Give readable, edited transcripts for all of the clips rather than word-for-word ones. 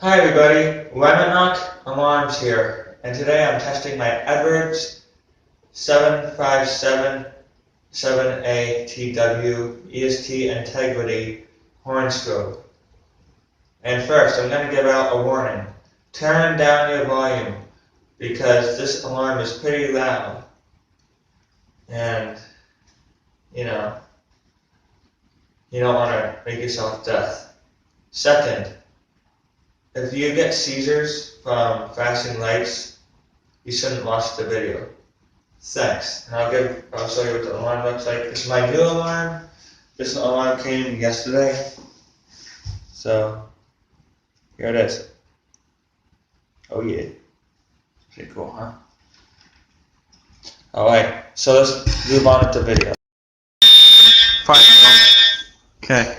Hi everybody, Whemenoc Alarms here, and today I'm testing my Edwards 7577ATW EST Integrity horn strobe. And first, I'm going to give out a warning. Turn down your volume, because this alarm is pretty loud. And, you don't want to make yourself deaf. Second, if you get seizures from flashing lights, you shouldn't watch the video. Thanks. And I'll show you what the alarm looks like. This is my new alarm. This alarm came yesterday. So here it is. Oh yeah. Pretty cool, huh? Alright, so let's move on with the video. Fine. Okay.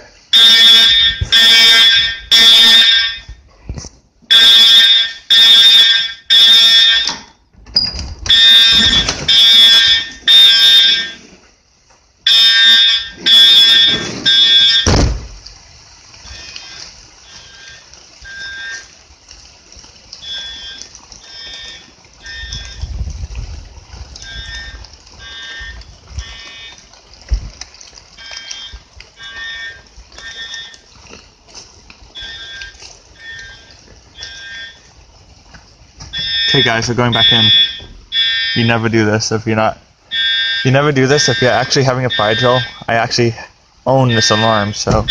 Okay guys, so going back in, you never do this if you're actually having a fire drill. I actually own this alarm, so.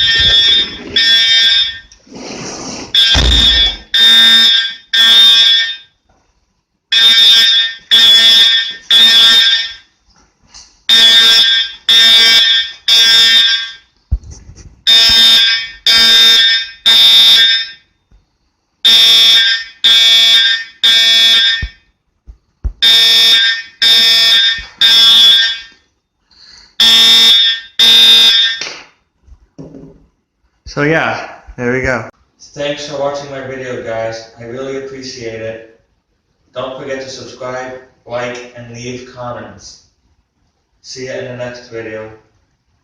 So yeah, there we go. Thanks for watching my video, guys. I really appreciate it. Don't forget to subscribe, like, and leave comments. See you in the next video.